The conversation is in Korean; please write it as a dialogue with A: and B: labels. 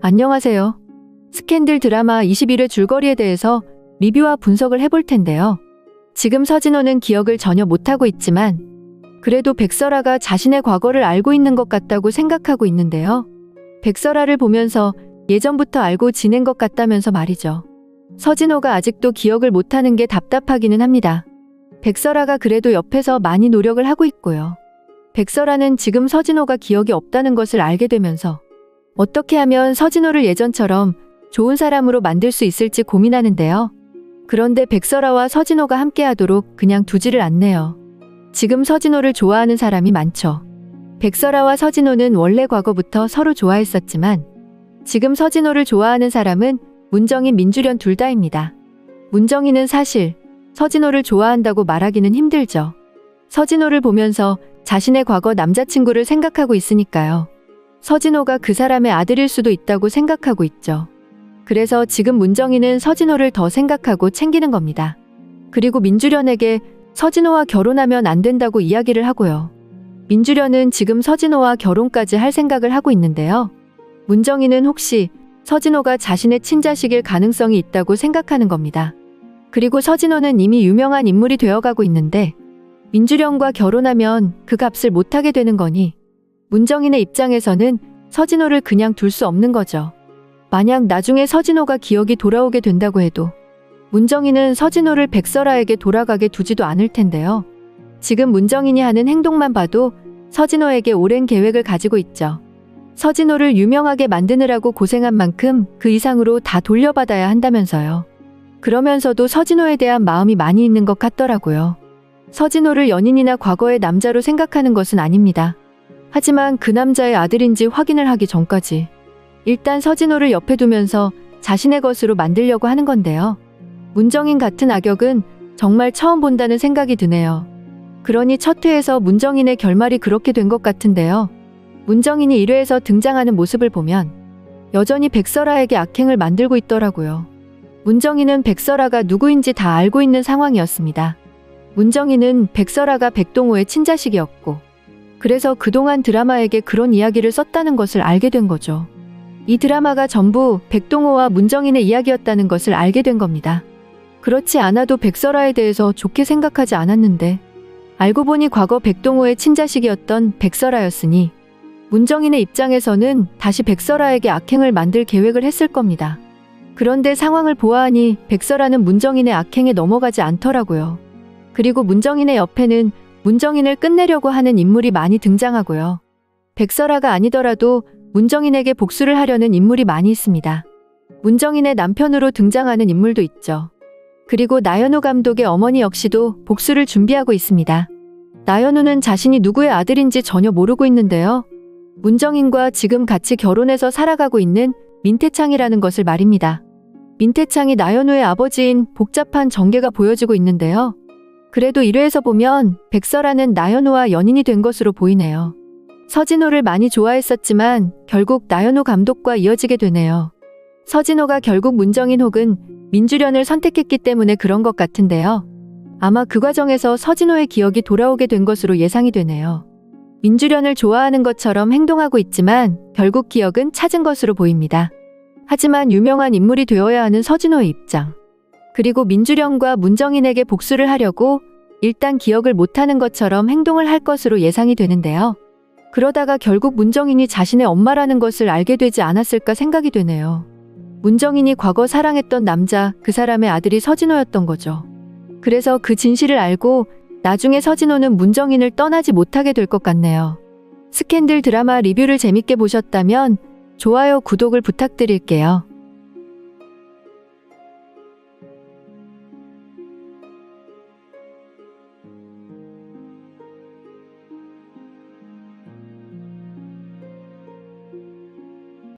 A: 안녕하세요. 스캔들 드라마 21회 줄거리에 대해서 리뷰와 분석을 해볼 텐데요. 지금 서진호는 기억을 전혀 못하고 있지만 그래도 백설아가 자신의 과거를 알고 있는 것 같다고 생각하고 있는데요. 백설아를 보면서 예전부터 알고 지낸 것 같다면서 말이죠. 서진호가 아직도 기억을 못하는 게 답답하기는 합니다. 백설아가 그래도 옆에서 많이 노력을 하고 있고요. 백설아는 지금 서진호가 기억이 없다는 것을 알게 되면서 어떻게 하면 서진호를 예전처럼 좋은 사람으로 만들 수 있을지 고민하는데요. 그런데 백설아와 서진호가 함께하도록 그냥 두지를 않네요. 지금 서진호를 좋아하는 사람이 많죠. 백설아와 서진호는 원래 과거부터 서로 좋아했었지만 지금 서진호를 좋아하는 사람은 문정인, 민주련 둘 다입니다. 문정인은 사실 서진호를 좋아한다고 말하기는 힘들죠. 서진호를 보면서 자신의 과거 남자친구를 생각하고 있으니까요. 서진호가 그 사람의 아들일 수도 있다고 생각하고 있죠. 그래서 지금 문정인은 서진호를 더 생각하고 챙기는 겁니다. 그리고 민주련에게 서진호와 결혼하면 안 된다고 이야기를 하고요. 민주련은 지금 서진호와 결혼까지 할 생각을 하고 있는데요. 문정인은 혹시 서진호가 자신의 친자식일 가능성이 있다고 생각하는 겁니다. 그리고 서진호는 이미 유명한 인물이 되어가고 있는데 민주련과 결혼하면 그 값을 못하게 되는 거니 문정인의 입장에서는 서진호를 그냥 둘 수 없는 거죠. 만약 나중에 서진호가 기억이 돌아오게 된다고 해도 문정인은 서진호를 백설아에게 돌아가게 두지도 않을 텐데요. 지금 문정인이 하는 행동만 봐도 서진호에게 오랜 계획을 가지고 있죠. 서진호를 유명하게 만드느라고 고생한 만큼 그 이상으로 다 돌려받아야 한다면서요. 그러면서도 서진호에 대한 마음이 많이 있는 것 같더라고요. 서진호를 연인이나 과거의 남자로 생각하는 것은 아닙니다. 하지만 그 남자의 아들인지 확인을 하기 전까지 일단 서진호를 옆에 두면서 자신의 것으로 만들려고 하는 건데요. 문정인 같은 악역은 정말 처음 본다는 생각이 드네요. 그러니 첫 회에서 문정인의 결말이 그렇게 된 것 같은데요. 문정인이 1회에서 등장하는 모습을 보면 여전히 백설아에게 악행을 만들고 있더라고요. 문정인은 백설아가 누구인지 다 알고 있는 상황이었습니다. 문정인은 백설아가 백동호의 친자식이었고 그래서 그동안 드라마에게 그런 이야기를 썼다는 것을 알게 된 거죠. 이 드라마가 전부 백동호와 문정인의 이야기였다는 것을 알게 된 겁니다. 그렇지 않아도 백설아에 대해서 좋게 생각하지 않았는데 알고 보니 과거 백동호의 친자식이었던 백설아였으니 문정인의 입장에서는 다시 백설아에게 악행을 만들 계획을 했을 겁니다. 그런데 상황을 보아하니 백설아는 문정인의 악행에 넘어가지 않더라고요. 그리고 문정인의 옆에는 문정인을 끝내려고 하는 인물이 많이 등장하고요. 백설아가 아니더라도 문정인에게 복수를 하려는 인물이 많이 있습니다. 문정인의 남편으로 등장하는 인물도 있죠. 그리고 나연우 감독의 어머니 역시도 복수를 준비하고 있습니다. 나연우는 자신이 누구의 아들인지 전혀 모르고 있는데요. 문정인과 지금 같이 결혼해서 살아가고 있는 민태창이라는 것을 말입니다. 민태창이 나연우의 아버지인 복잡한 전개가 보여지고 있는데요. 그래도 1회에서 보면 백설아는 나연우와 연인이 된 것으로 보이네요. 서진호를 많이 좋아했었지만 결국 나연우 감독과 이어지게 되네요. 서진호가 결국 문정인 혹은 민주련을 선택했기 때문에 그런 것 같은데요. 아마 그 과정에서 서진호의 기억이 돌아오게 된 것으로 예상이 되네요. 민주련을 좋아하는 것처럼 행동하고 있지만 결국 기억은 찾은 것으로 보입니다. 하지만 유명한 인물이 되어야 하는 서진호의 입장. 그리고 민주련과 문정인에게 복수를 하려고 일단 기억을 못하는 것처럼 행동을 할 것으로 예상이 되는데요. 그러다가 결국 문정인이 자신의 엄마라는 것을 알게 되지 않았을까 생각이 되네요. 문정인이 과거 사랑했던 남자, 그 사람의 아들이 서진호였던 거죠. 그래서 그 진실을 알고 나중에 서진호는 문정인을 떠나지 못하게 될 것 같네요. 스캔들 드라마 리뷰를 재밌게 보셨다면 좋아요, 구독을 부탁드릴게요.